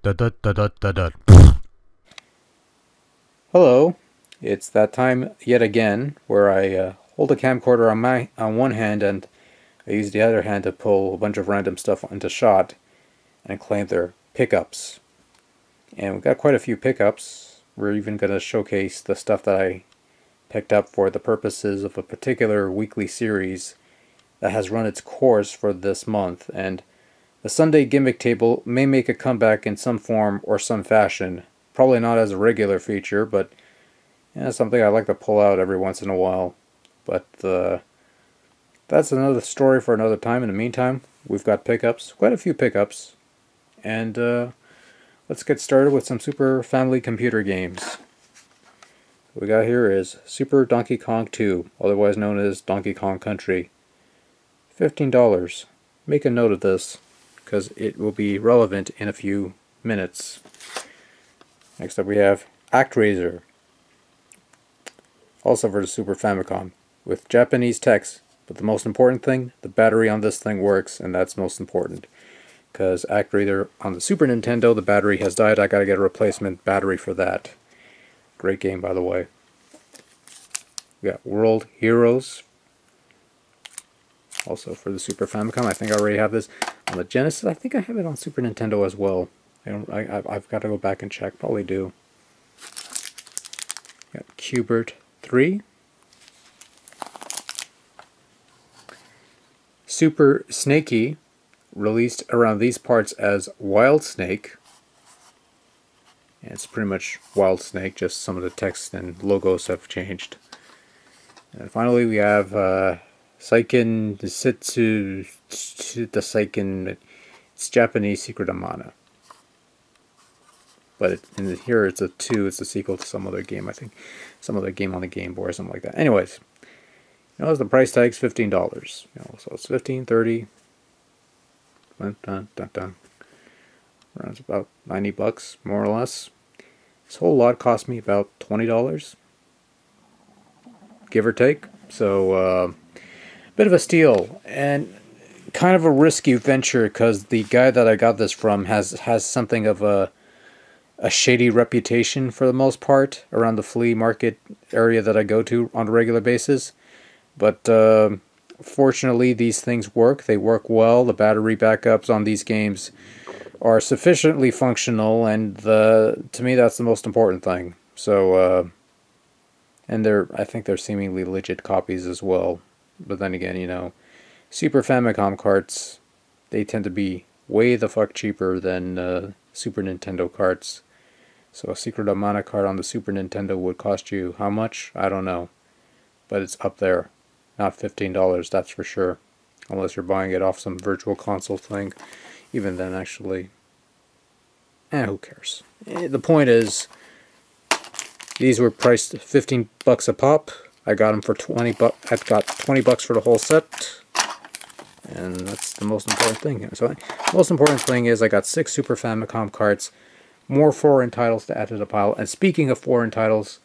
Da da da da da da. Hello, it's that time yet again where I hold a camcorder on one hand and I use the other hand to pull a bunch of random stuff into shot and claim their pickups. And we've got quite a few pickups. We're even going to showcase the stuff that I picked up for the purposes of a particular weekly series that has run its course for this month. And the Sunday gimmick table may make a comeback in some form or some fashion. Probably not as a regular feature, but something I like to pull out every once in a while. But that's another story for another time. In the meantime, we've got pickups, quite a few pickups, and let's get started with some Super Family Computer games. What we got here is Super Donkey Kong 2, otherwise known as Donkey Kong Country. $15. Make a note of this, because it will be relevant in a few minutes. Next up we have ActRaiser, also for the Super Famicom, with Japanese text, but the most important thing, the battery on this thing works, and that's most important. Because ActRaiser on the Super Nintendo, the battery has died, I gotta get a replacement battery for that. Great game, by the way. We got World Heroes, also for the Super Famicom. I think I already have this on the Genesis. I think I have it on Super Nintendo as well. I've got to go back and check. Probably do. We got Q*bert 3. Super Snakey, released around these parts as Wild Snake. And it's pretty much Wild Snake, just some of the text and logos have changed. And finally we have Seiken Setsu the Seiken. It's Japanese Secret of Mana. But here it's a 2, it's a sequel to some other game, I think. Some other game on the Game Boy or something like that. Anyways, the price tag's $15. So it's 15, 30. Dun, dun, dun, dun. Around about 90 bucks, more or less. This whole lot cost me about $20, give or take. So, bit of a steal, and kind of a risky venture, because the guy that I got this from has something of a shady reputation for the most part around the flea market area that I go to on a regular basis. But fortunately, these things work. They work well. The battery backups on these games are sufficiently functional, and to me, that's the most important thing. So, and I think they're seemingly legit copies as well. But then again, Super Famicom carts, they tend to be way the fuck cheaper than Super Nintendo carts. So a Secret of Mana card on the Super Nintendo would cost you how much? I don't know. But it's up there. Not $15, that's for sure. Unless you're buying it off some virtual console thing. Even then, actually. Who cares? The point is, these were priced 15 bucks a pop. I got them for 20 bucks. I got 20 bucks for the whole set. And that's the most important thing. So, the most important thing is I got 6 Super Famicom carts. More foreign titles to add to the pile. And speaking of foreign titles,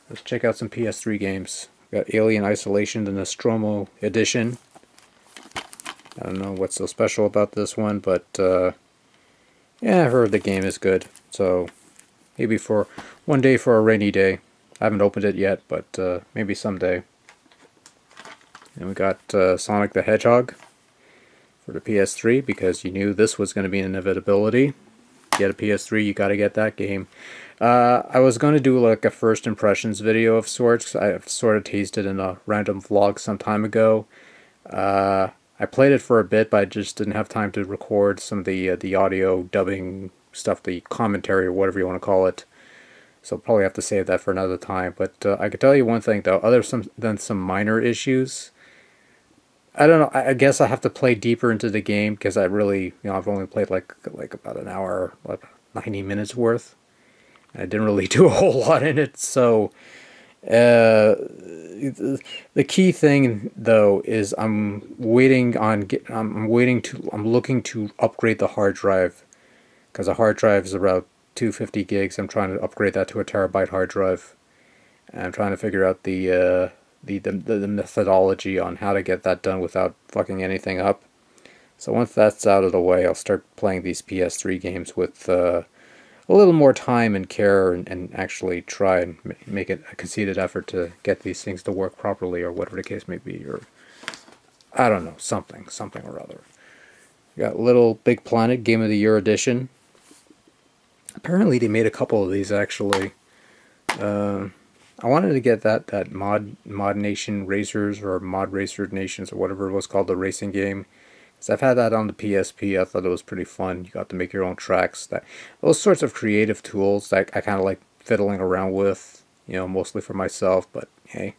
let's check out some PS3 games. We got Alien Isolation, the Nostromo edition. I don't know what's so special about this one, but yeah, I heard the game is good. So maybe for one day for a rainy day. I haven't opened it yet, but maybe someday. And we got Sonic the Hedgehog for the PS3, because you knew this was going to be an inevitability. Get a PS3, you gotta get that game. I was going to do like a first impressions video of sorts. I've sort of teased it in a random vlog some time ago. I played it for a bit, but I just didn't have time to record some of the audio dubbing stuff, the commentary or whatever you want to call it. So I'll probably have to save that for another time. But I can tell you one thing though, other than some minor issues, I don't know. I guess I have to play deeper into the game, because I really, I've only played like about an hour, like 90 minutes worth. I didn't really do a whole lot in it. So the key thing though is I'm looking to upgrade the hard drive, because a hard drive is about 250 gigs. I'm trying to upgrade that to a terabyte hard drive. And I'm trying to figure out the methodology on how to get that done without fucking anything up. So once that's out of the way, I'll start playing these PS3 games with a little more time and care and actually try and make it a conceited effort to get these things to work properly, or whatever the case may be, or I don't know, something or other. We got Little Big Planet Game of the Year edition. Apparently they made a couple of these actually. I wanted to get that Mod Nation Racers, or Mod Racer Nations, or whatever it was called, the racing game. So I've had that on the PSP. I thought it was pretty fun. You got to make your own tracks. Those sorts of creative tools that I kind of like fiddling around with, mostly for myself. But hey,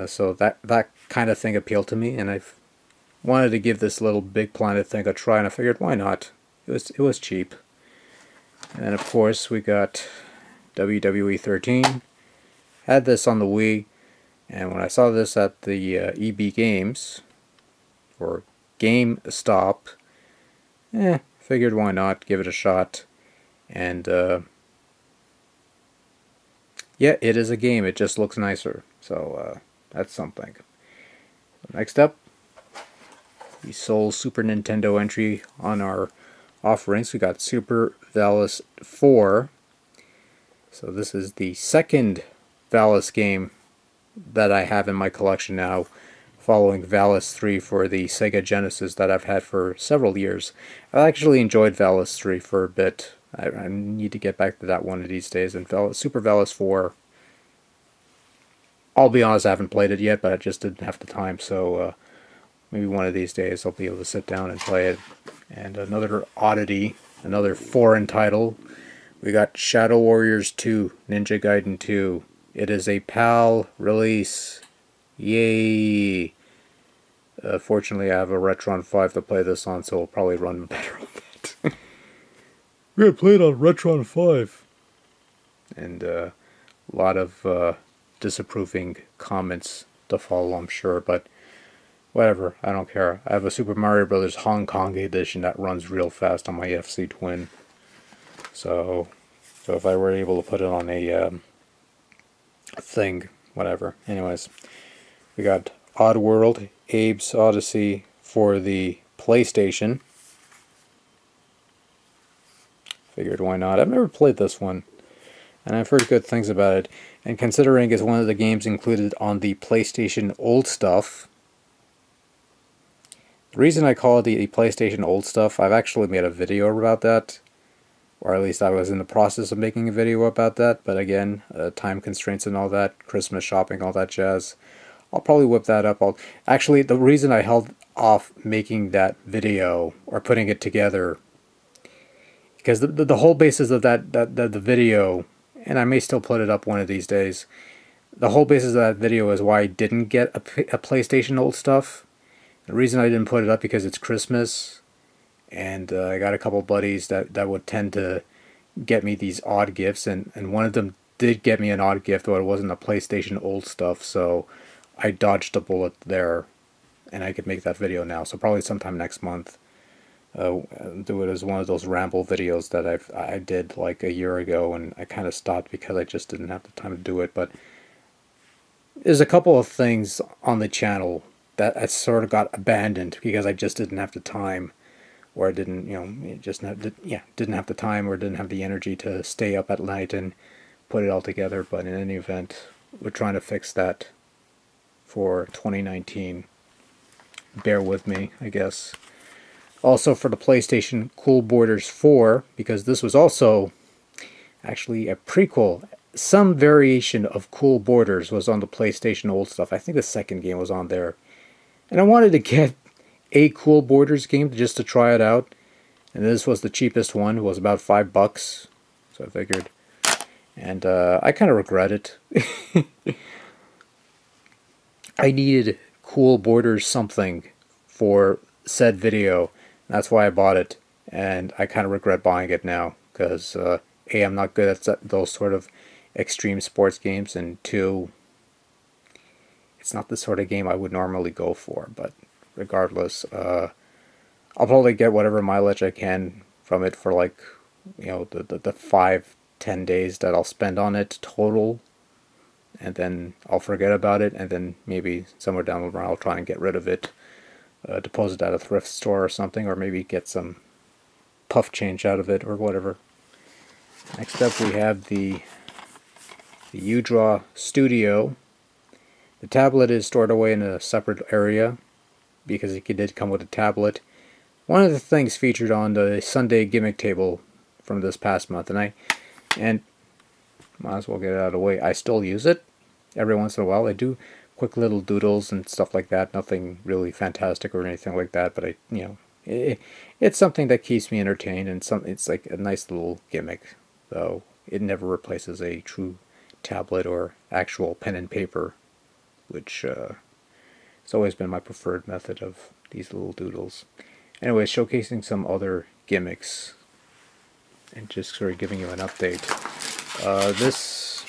so that kind of thing appealed to me, and I've wanted to give this Little Big Planet thing a try, and I figured why not? It was cheap. And of course we got WWE 13. Had this on the Wii, and when I saw this at the EB Games, or GameStop, figured why not, give it a shot. And yeah, it is a game, it just looks nicer, so that's something. Next up, the sole Super Nintendo entry on our offerings, we got Super Valis 4. So this is the second Valis game that I have in my collection now, following Valis 3 for the Sega Genesis that I've had for several years. I actually enjoyed Valis 3 for a bit. I need to get back to that one of these days. And Super Valis 4, I'll be honest, I haven't played it yet, but I just didn't have the time, so maybe one of these days I'll be able to sit down and play it. And another oddity, another foreign title, we got Shadow Warriors 2, Ninja Gaiden 2. It is a PAL release. Yay! Fortunately, I have a Retron 5 to play this on, so it'll probably run better on that. We're gonna play it on Retron 5. And a lot of disapproving comments to follow, I'm sure, but whatever, I don't care. I have a Super Mario Bros. Hong Kong edition that runs real fast on my FC Twin. So if I were able to put it on a thing, whatever. Anyways, we got Oddworld, Abe's Odyssey for the PlayStation. Figured why not. I've never played this one, and I've heard good things about it. And considering it's one of the games included on the PlayStation Old Stuff, the reason I call it the PlayStation Old Stuff, I've actually made a video about that. Or at least I was in the process of making a video about that, but again, time constraints and all that, Christmas shopping, all that jazz. I'll probably whip that up. Actually, the reason I held off making that video, or putting it together, because the whole basis of the video, and I may still put it up one of these days, the whole basis of that video is why I didn't get a PlayStation Old Stuff. The reason I didn't put it up because it's Christmas, and I got a couple buddies that would tend to get me these odd gifts, and one of them did get me an odd gift, but it wasn't a PlayStation Old Stuff, so I dodged a bullet there, and I could make that video now. So probably sometime next month, do it as one of those ramble videos that I did like a year ago, and I kind of stopped because I just didn't have the time to do it. But there's a couple of things on the channel that I sort of got abandoned because I just didn't have the time. Or I didn't, didn't have the time or didn't have the energy to stay up at night and put it all together. But in any event, we're trying to fix that for 2019. Bear with me, I guess. Also for the PlayStation, Cool Borders 4, because this was also actually a prequel. Some variation of Cool Borders was on the PlayStation Old Stuff. I think the second game was on there. And I wanted to get a Cool Borders game just to try it out, and this was the cheapest one. It was about $5, so I figured. And I kind of regret it. I needed Cool Borders something for said video. That's why I bought it, and I kind of regret buying it now because A, I'm not good at those sort of extreme sports games, and 2, it's not the sort of game I would normally go for. But regardless, I'll probably get whatever mileage I can from it for like, the 5-10 days that I'll spend on it total, and then I'll forget about it, and then maybe somewhere down the line I'll try and get rid of it, deposit at a thrift store or something, or maybe get some puff change out of it or whatever. Next up we have the UDraw Studio. The tablet is stored away in a separate area because it did come with a tablet. One of the things featured on the Sunday gimmick table from this past month, and might as well get it out of the way, I still use it every once in a while. I do quick little doodles and stuff like that, nothing really fantastic or anything like that, but it's something that keeps me entertained, and it's like a nice little gimmick, though it never replaces a true tablet or actual pen and paper, which has always been my preferred method of these little doodles. Anyway, showcasing some other gimmicks and just sort of giving you an update. This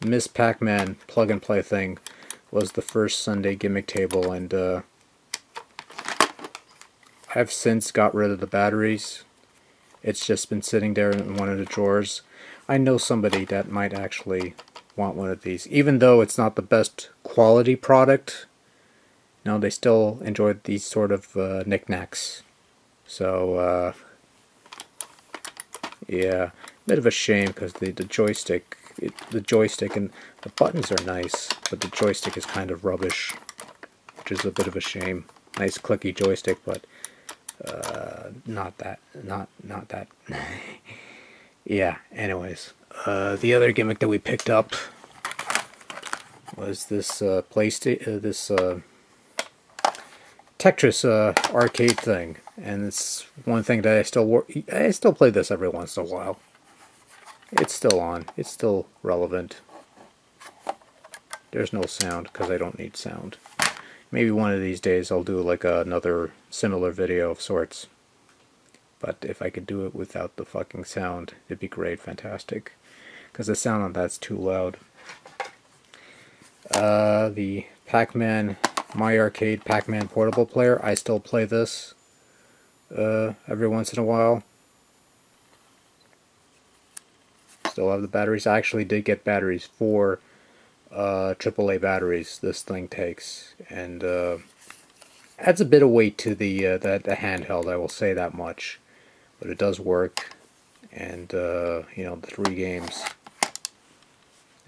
Miss Pac-Man plug and play thing was the first Sunday gimmick table, and I've since got rid of the batteries. It's just been sitting there in one of the drawers. I know somebody that might actually want one of these, even though it's not the best quality product. You know, they still enjoy these sort of knickknacks. So yeah, bit of a shame because the joystick and the buttons are nice, but the joystick is kind of rubbish, which is a bit of a shame. Nice clicky joystick, but not that. Yeah. Anyways, the other gimmick that we picked up was this Tetris arcade thing, and it's one thing that I still play this every once in a while. It's still on. It's still relevant. There's no sound because I don't need sound. Maybe one of these days I'll do like another similar video of sorts. But if I could do it without the fucking sound, it'd be great, fantastic. Because the sound on that's too loud. The Pac-Man My Arcade Pac-Man portable player. I still play this every once in a while. Still have the batteries. I actually did get batteries for AAA batteries this thing takes, and adds a bit of weight to the handheld, I will say that much, but it does work. And you know, the 3 games,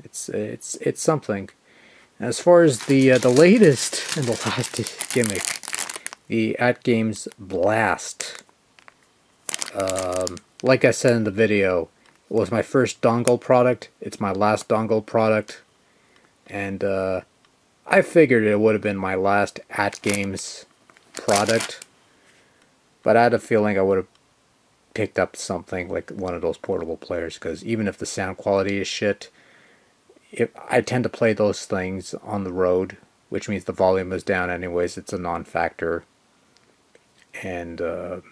it's something. As far as the latest and the last gimmick, the AtGames Blast, like I said in the video, it was my first dongle product. It's my last dongle product. And I figured it would have been my last AtGames product, but I had a feeling I would have picked up something like one of those portable players, because even if the sound quality is shit, I tend to play those things on the road, which means the volume is down anyways. It's a non-factor, and I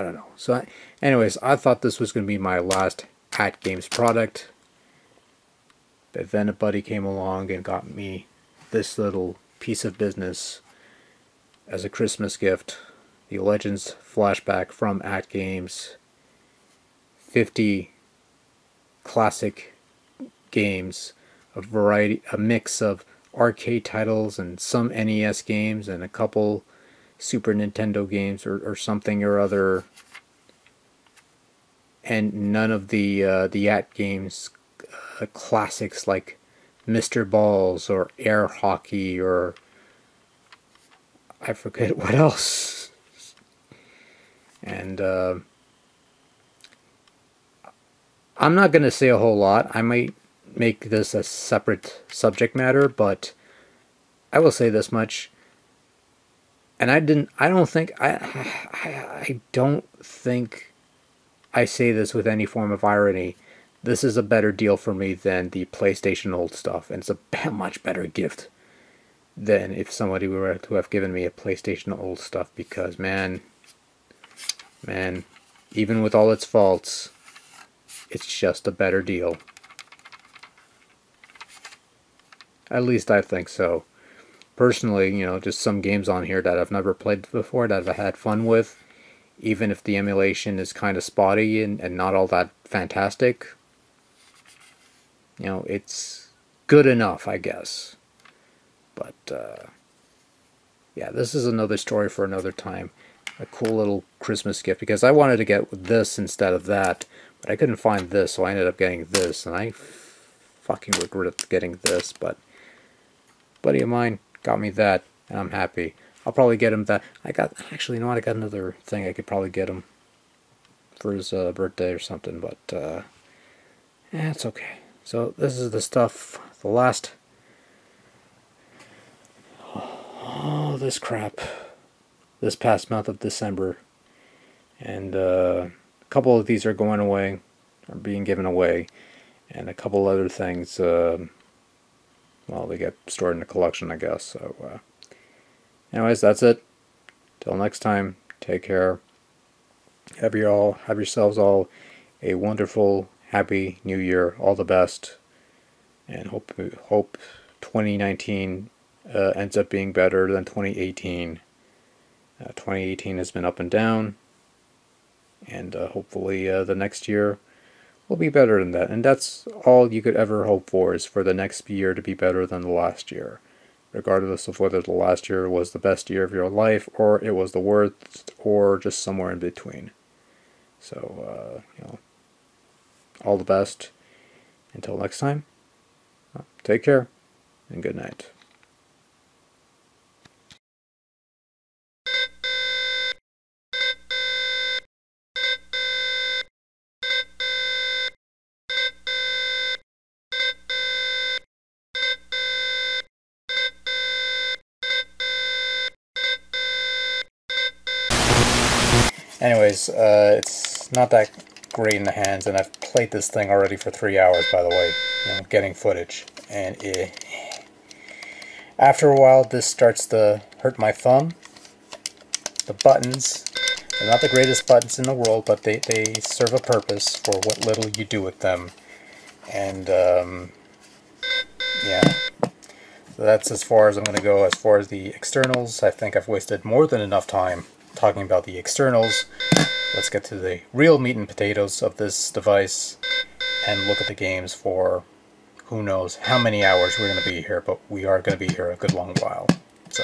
don't know. So anyways, I thought this was going to be my last AtGames product. But then a buddy came along and got me this little piece of business as a Christmas gift. The Legends Flashback from AtGames. 50 classic games, a mix of arcade titles and some NES games and a couple Super Nintendo games or something or other. And none of the AtGames classics like Mr. Balls or Air Hockey or I forget what else. And I'm not going to say a whole lot. I might make this a separate subject matter, but I will say this much. And I don't think I say this with any form of irony. This is a better deal for me than the PlayStation old stuff, and it's a much better gift than if somebody were to have given me a PlayStation old stuff, because man, even with all its faults, it's just a better deal. At least I think so. Personally, you know, just some games on here that I've never played before that I've had fun with, even if the emulation is kind of spotty and not all that fantastic. You know, it's good enough, I guess. But, yeah, this is another story for another time. a cool little Christmas gift, because I wanted to get this instead of that, but I couldn't find this, so I ended up getting this, and I fucking regret getting this, but a buddy of mine got me that, and I'm happy. I'll probably get him that. Actually, you know what, I got another thing I could probably get him for his birthday or something, but yeah, it's okay. So this is the stuff, the last, oh, this crap, this past month of December, and a couple of these are going away, are being given away, and a couple other things, well, they get stored in the collection, I guess. So anyways, that's it. Till next time, take care. Have yourselves all a wonderful, happy new year. All the best, and hope 2019 ends up being better than 2018. 2018 has been up and down, and hopefully the next year will be better than that. And that's all you could ever hope for, is for the next year to be better than the last year, regardless of whether the last year was the best year of your life, or it was the worst, or just somewhere in between. So, all the best. Until next time, take care, and good night. Anyways, it's not that great in the hands, and I've played this thing already for 3 hours, by the way, getting footage, and after a while this starts to hurt my thumb. The buttons, they're not the greatest buttons in the world, but they serve a purpose for what little you do with them, and yeah. So that's as far as I'm going to go as far as the externals. I think I've wasted more than enough time talking about the externals. Let's get to the real meat and potatoes of this device and look at the games for who knows how many hours we're going to be here, but we are going to be here a good long while. So,